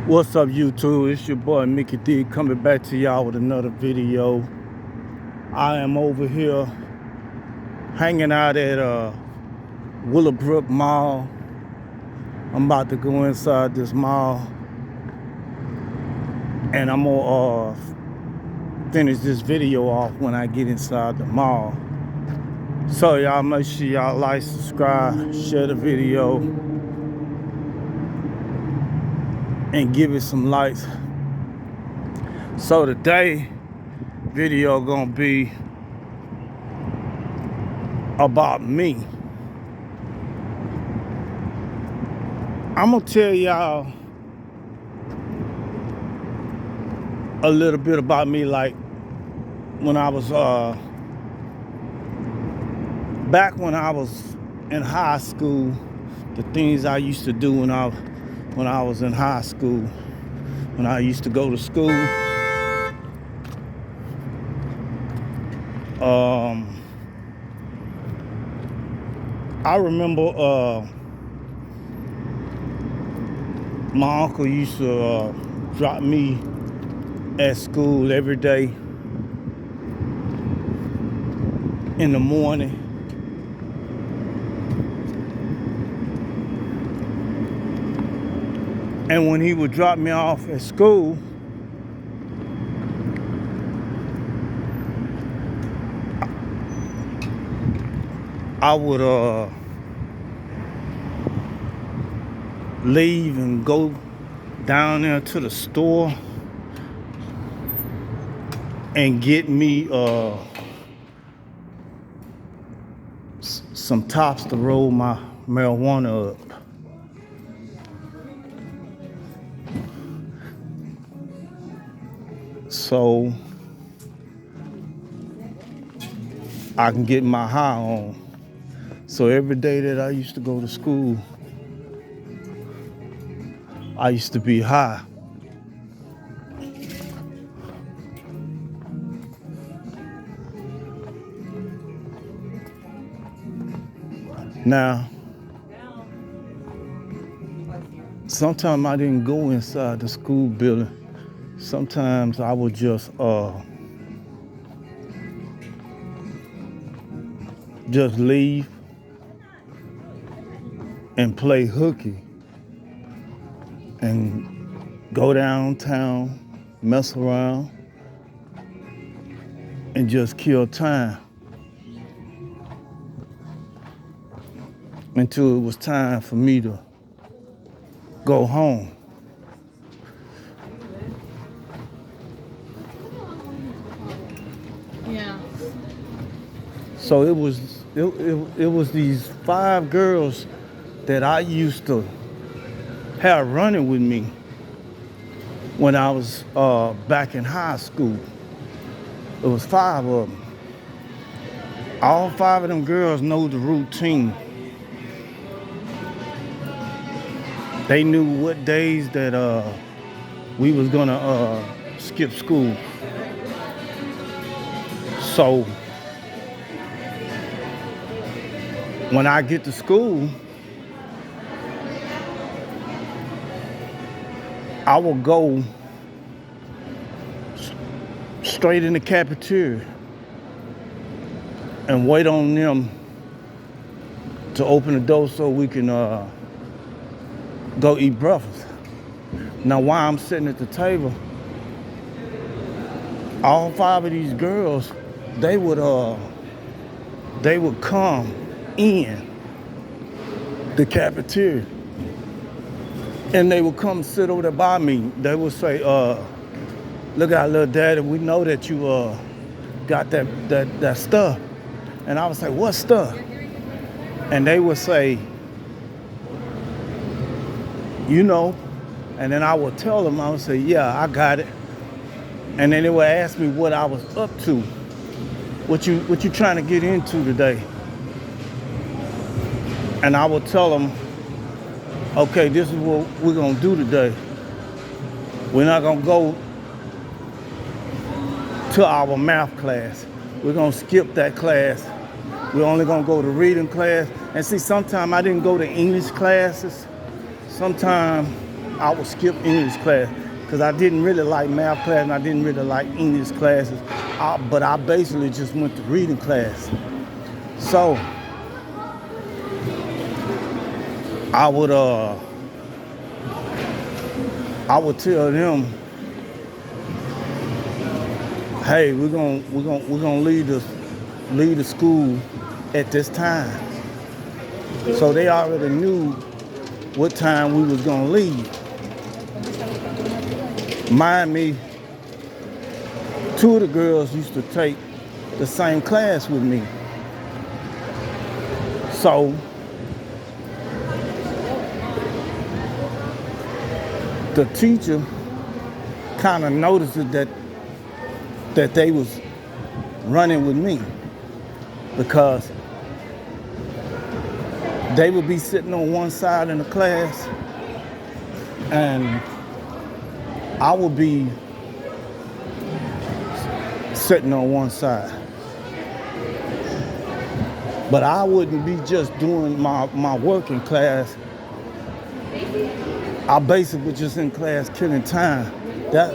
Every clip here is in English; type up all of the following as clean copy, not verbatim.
What's up, YouTube? It's your boy Mickey D coming back to y'all with another video. I am over here hanging out at Willowbrook Mall. I'm about to go inside this mall and I'm gonna finish this video off when I get inside the mall. So y'all make sure y'all like, subscribe, share the video, and give it some likes. So today video gonna be about me. I'm gonna tell y'all a little bit about me, like when I was back when I was in high school, the things I used to do when I was in high school, when I used to go to school. I remember my uncle used to drop me at school every day in the morning. And when he would drop me off at school, I would leave and go down there to the store and get me some tops to roll my marijuana up. So I can get my high on. So every day that I used to go to school, I used to be high. Now, sometimes I didn't go inside the school building. Sometimes I would just leave and play hooky and go downtown, mess around, and just kill time until it was time for me to go home. Yeah. So it was these 5 girls that I used to have running with me when I was back in high school. It was 5 of them. All 5 of them girls know the routine. They knew what days that we was gonna skip school. So when I get to school, I will go straight in the cafeteria and wait on them to open the door so we can go eat breakfast. Now while I'm sitting at the table, all 5 of these girls, they would come in the cafeteria and they would come sit over there by me. They would say, look out, little daddy, we know that you got that stuff. And I would say, what stuff? And they would say, you know. And then I would tell them, I would say, yeah, I got it. And then they would ask me what I was up to. What you trying to get into today? And I would tell them, okay, this is what we're gonna do today. We're not gonna go to our math class. We're gonna skip that class. We're only gonna go to reading class. And see, sometimes I didn't go to English classes. Sometimes I would skip English class because I didn't really like math class and I didn't really like English classes. But I basically just went to reading class. So I would tell them, hey, we're gonna leave the school at this time. So they already knew what time we was gonna leave. Mind me, two of the girls used to take the same class with me. So the teacher kind of noticed that they was running with me because they would be sitting on one side in the class and I would be sitting on one side. But I wouldn't be just doing my work in class. I basically was just in class killing time. That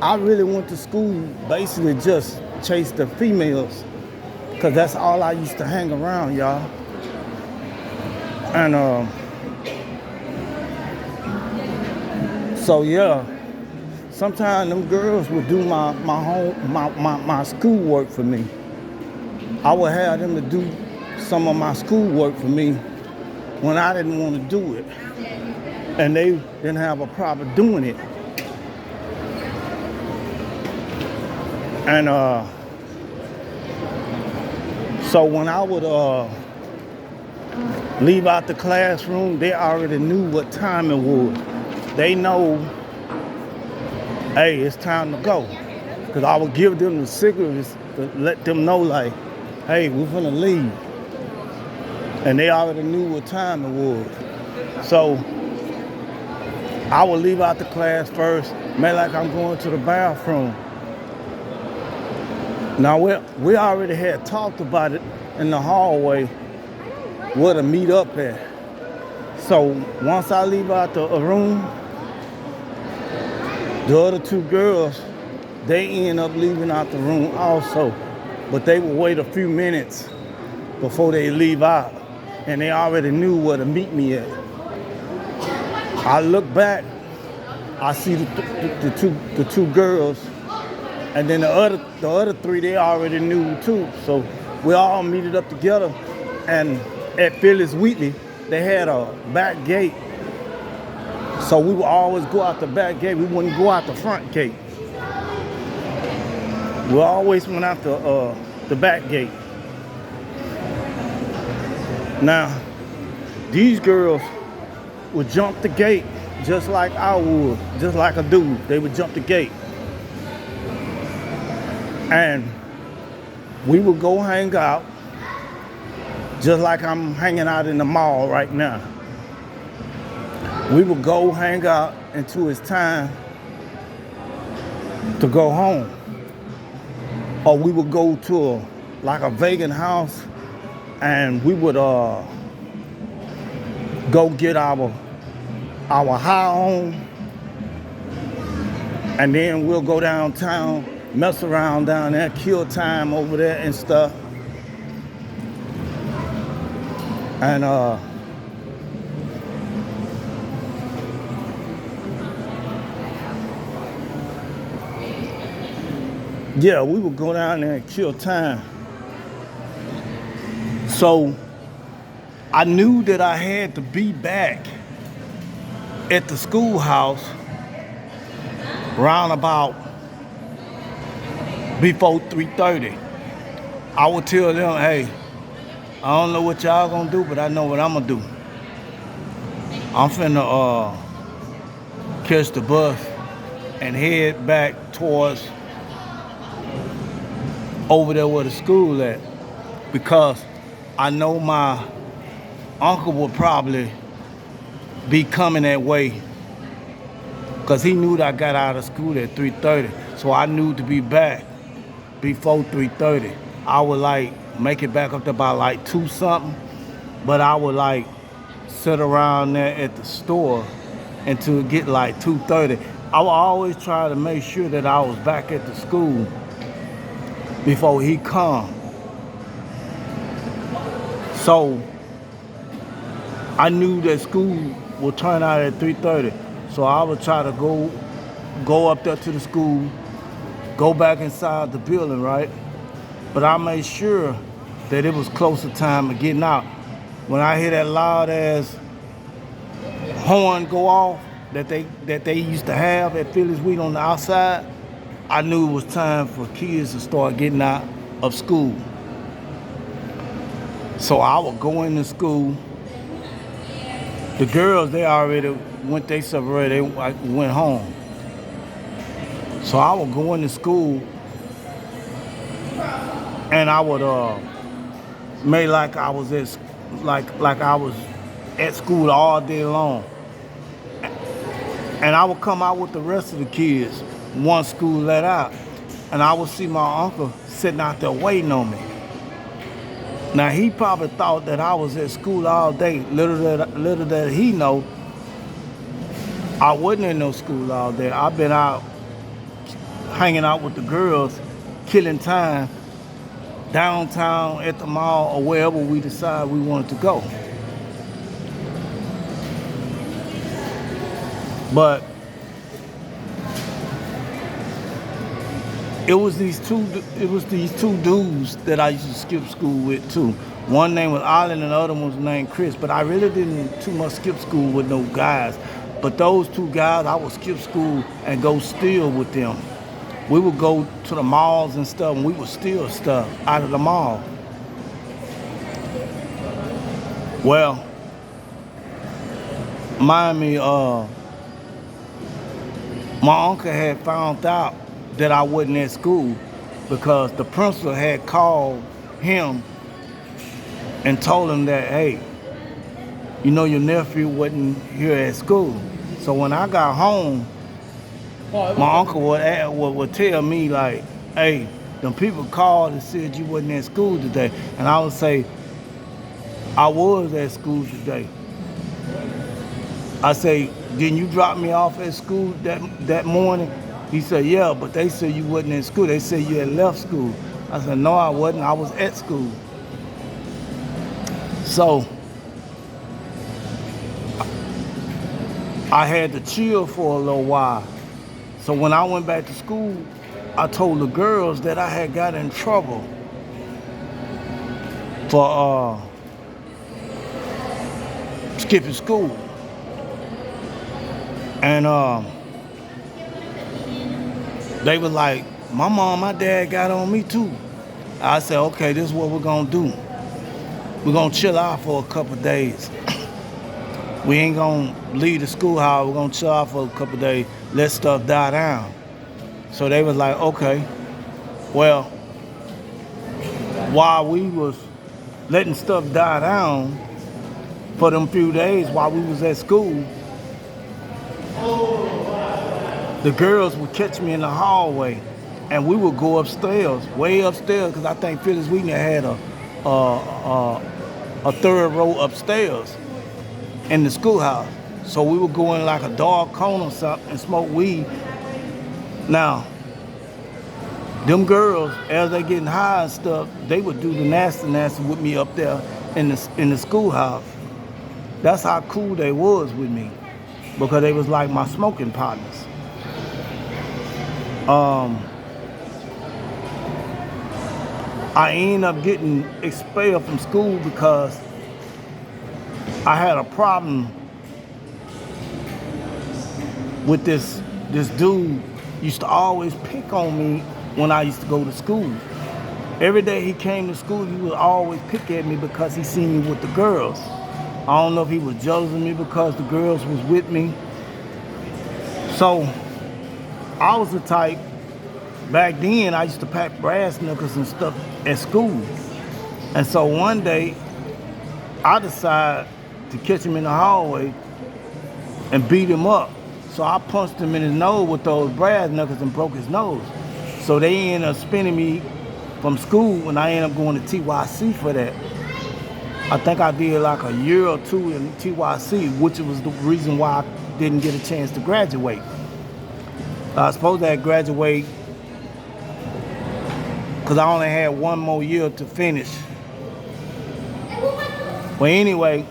I really went to school basically just chase the females, cause that's all I used to hang around, y'all. And so yeah, sometimes them girls would do my schoolwork for me. I would have them to do some of my schoolwork for me when I didn't want to do it. And they didn't have a problem doing it. And so when I would leave out the classroom, they already knew what time it was. They know, hey, it's time to go. Because I would give them the signals to let them know, like, hey, we're gonna leave. And they already knew what time it was. So I would leave out the class first, man, like I'm going to the bathroom. Now, we already had talked about it in the hallway, where to meet up at. So once I leave out the room, the other two girls, they end up leaving out the room also. But they would wait a few minutes before they leave out. And they already knew where to meet me at. I look back, I see the two girls, and then the other three, they already knew too. So we all meeted up together, and at Phyllis Wheatley, they had a back gate. So we would always go out the back gate. We wouldn't go out the front gate. We always went out the back gate. Now, these girls would jump the gate just like I would, just like a dude. They would jump the gate. And we would go hang out, just like I'm hanging out in the mall right now. We would go hang out until it's time to go home. Or we would go to like a vacant house and we would go get our high on, and then we'll go downtown, mess around down there, kill time over there and stuff. And yeah, we would go down there and kill time. So I knew that I had to be back at the schoolhouse round about before 3:30. I would tell them, hey, I don't know what y'all gonna do, but I know what I'm gonna do. I'm finna catch the bus and head back towards over there where the school at, because I know my uncle would probably be coming that way, because he knew that I got out of school at 3:30. So I knew to be back before 3:30. I would like make it back up to about like 2 something, but I would like sit around there at the store until it get like 2:30. I would always try to make sure that I was back at the school before he come. So I knew that school would turn out at 3:30. So I would try to go up there to the school, go back inside the building, right? But I made sure that it was close to time of getting out. When I hear that loud ass horn go off that they used to have at Phillies Wheat on the outside, I knew it was time for kids to start getting out of school. So I would go into school. The girls, they already went they separate, they went home. So I would go into school and I would make like I was at school all day long. And I would come out with the rest of the kids once school let out. And I would see my uncle sitting out there waiting on me. Now he probably thought that I was at school all day. Little did he know, I wasn't in no school all day. I've been out hanging out with the girls, killing time downtown at the mall or wherever we decide we wanted to go. But it was these two dudes that I used to skip school with too. One name was Ollie and the other one was named Chris. But I really didn't too much skip school with no guys. But those two guys, I would skip school and go steal with them. We would go to the malls and stuff, and we would steal stuff out of the mall. Well, mind me, my uncle had found out that I wasn't at school because the principal had called him and told him that, hey, you know your nephew wasn't here at school. So when I got home, my uncle would tell me like, hey, them people called and said you wasn't at school today. And I would say, I was at school today. I say, didn't you drop me off at school that morning? He said, yeah, but they said you wasn't in school. They said you had left school. I said, no, I wasn't. I was at school. So I had to chill for a little while. So when I went back to school, I told the girls that I had got in trouble for skipping school. And they were like, my mom, my dad got on me too. I said, okay, this is what we're gonna do. We're gonna chill out for a couple days. We ain't gonna leave the schoolhouse, we're gonna chill out for a couple days, let stuff die down. So they was like, okay. Well, while we was letting stuff die down for them few days while we was at school, the girls would catch me in the hallway and we would go upstairs, way upstairs, because I think Phillies Wheaton had a third row upstairs in the schoolhouse. So we would go in like a dark corner or something and smoke weed. Now, them girls, as they getting high and stuff, they would do the nasty with me up there in the schoolhouse. That's how cool they was with me, because they was like my smoking partners. I ended up getting expelled from school because I had a problem with this dude. Used to always pick on me when I used to go to school. Every day he came to school, he would always pick at me because he seen me with the girls. I don't know if he was jealous of me because the girls was with me. So I was the type, back then I used to pack brass knuckles and stuff at school. And so one day I decided to catch him in the hallway and beat him up. So I punched him in his nose with those brass knuckles and broke his nose. So they ended up spinning me from school and I ended up going to TYC for that. I think I did like a year or two in TYC, which was the reason why I didn't get a chance to graduate. I was supposed to graduate because I only had one more year to finish. But anyway,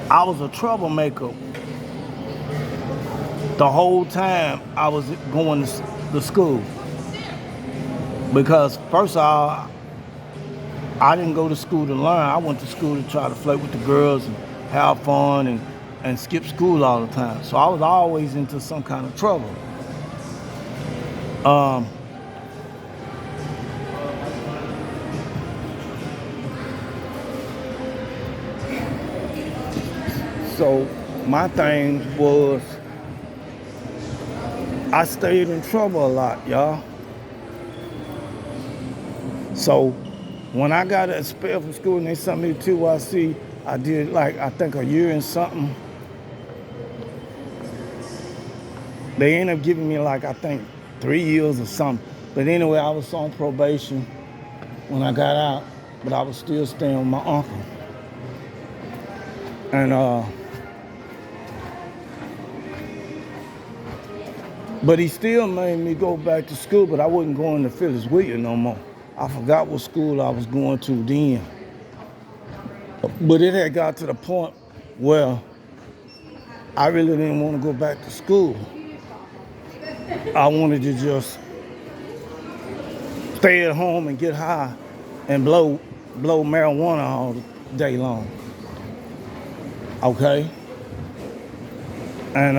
I was a troublemaker the whole time I was going to school. Because first of all, I didn't go to school to learn. I went to school to try to flirt with the girls and have fun and skip school all the time. So I was always into some kind of trouble. So my thing was I stayed in trouble a lot, y'all. So when I got expelled from school and they sent me to TYC, I did like, I think a year and something. They ended up giving me like, I think 3 years or something. But anyway, I was on probation when I got out, but I was still staying with my uncle. And but he still made me go back to school, but I wasn't going to Phyllis Williams no more. I forgot what school I was going to then. But it had got to the point where I really didn't want to go back to school. I wanted to just stay at home and get high and blow marijuana all day long. Okay? And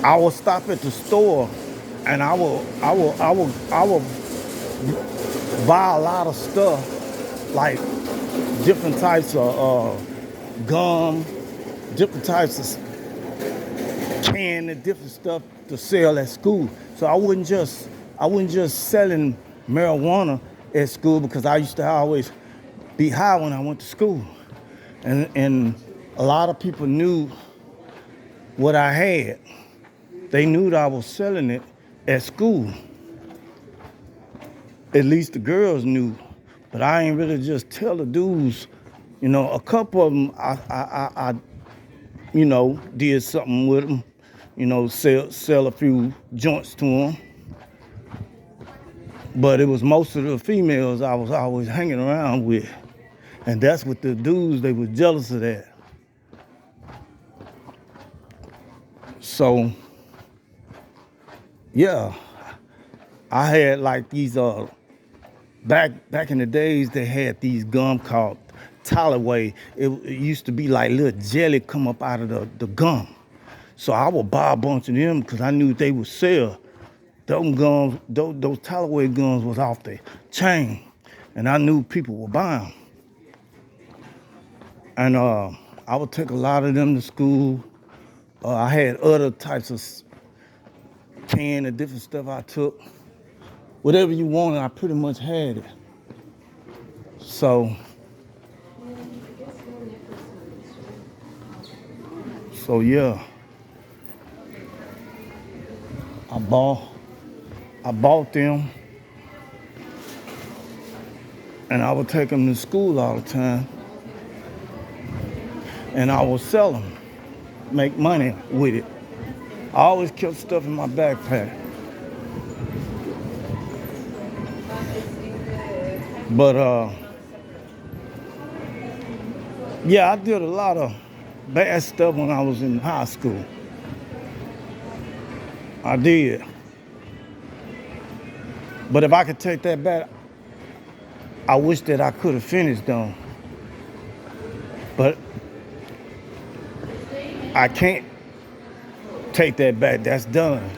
I would stop at the store and I would buy a lot of stuff, like different types of gum, different types of candy, different stuff to sell at school. So I wasn't just selling marijuana at school, because I used to always be high when I went to school. And a lot of people knew what I had. They knew that I was selling it at school. At least the girls knew, but I ain't really just tell the dudes. You know, a couple of them, I did something with them. You know, sell a few joints to them. But it was most of the females I was always hanging around with, and that's what the dudes, they were jealous of that. So, yeah, I had like these back in the days, they had these gum called Tollaway. It used to be like little jelly come up out of the gum. So I would buy a bunch of them because I knew they would sell. Those gums, those Tollaway gums was off the chain, and I knew people would buy them. And I would take a lot of them to school. I had other types of candy and different stuff I took. Whatever you wanted, I pretty much had it. So yeah, I bought them, and I would take them to school all the time, and I would sell them, make money with it. I always kept stuff in my backpack. But yeah, I did a lot of bad stuff when I was in high school. I did. But if I could take that back, I wish that I could have finished them. But I can't take that back. That's done.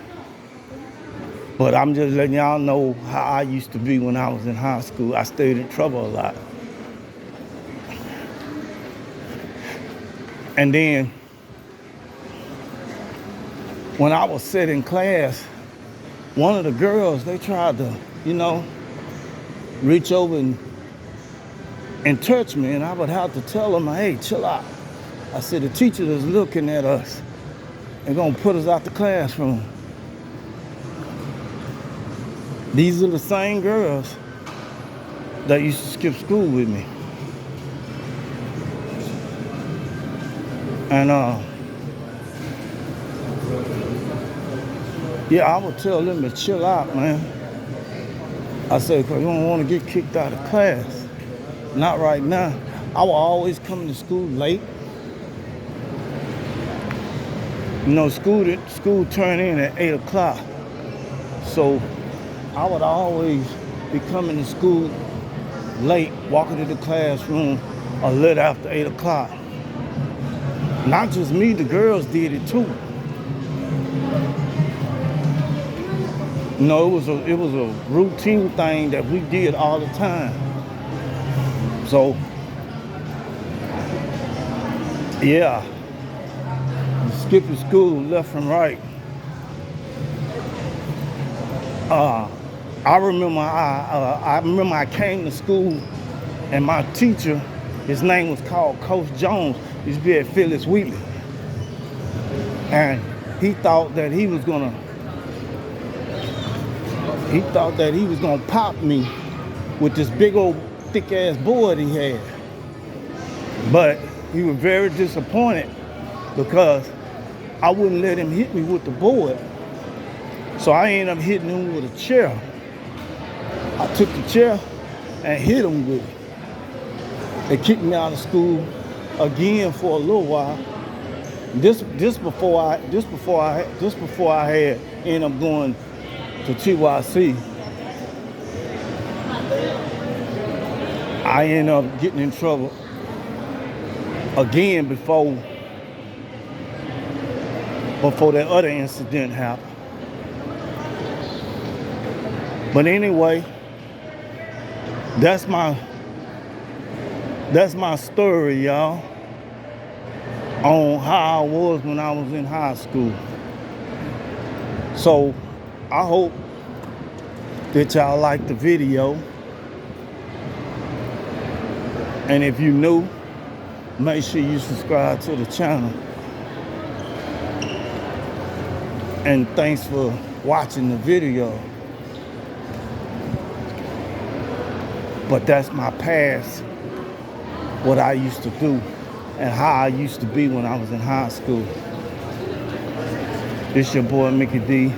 But I'm just letting y'all know how I used to be when I was in high school. I stayed in trouble a lot. And then when I was sitting in class, one of the girls, they tried to, reach over and touch me, and I would have to tell them, hey, chill out. I said, the teacher is looking at us and gonna put us out the classroom. These are the same girls that used to skip school with me. And yeah, I would tell them to chill out, man. I said, because you don't want to get kicked out of class. Not right now. I will always come to school late. You know, school turned in at 8 o'clock. So I would always be coming to school late, walking to the classroom a little after 8 o'clock. Not just me, the girls did it too. You know, it was a routine thing that we did all the time. So yeah, skipping school left and right. I remember I came to school and my teacher, his name was called Coach Jones. He used to be at Phyllis Wheatley. And he thought that he was gonna pop me with this big old thick ass board he had. But he was very disappointed because I wouldn't let him hit me with the board. So I ended up hitting him with a chair. I took the chair and hit him with it. They kicked me out of school again for a little while. This before I had ended up going to TYC. I ended up getting in trouble again before that other incident happened. But anyway, that's my story, y'all, on how I was when I was in high school. So I hope that y'all liked the video. And if you're new, make sure you subscribe to the channel. And thanks for watching the video. But that's my past, what I used to do and how I used to be when I was in high school. It's your boy Mickey D.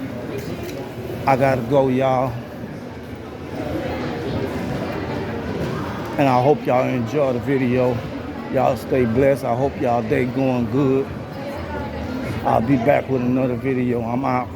I gotta go, y'all. And I hope y'all enjoy the video. Y'all stay blessed. I hope y'all day going good. I'll be back with another video. I'm out.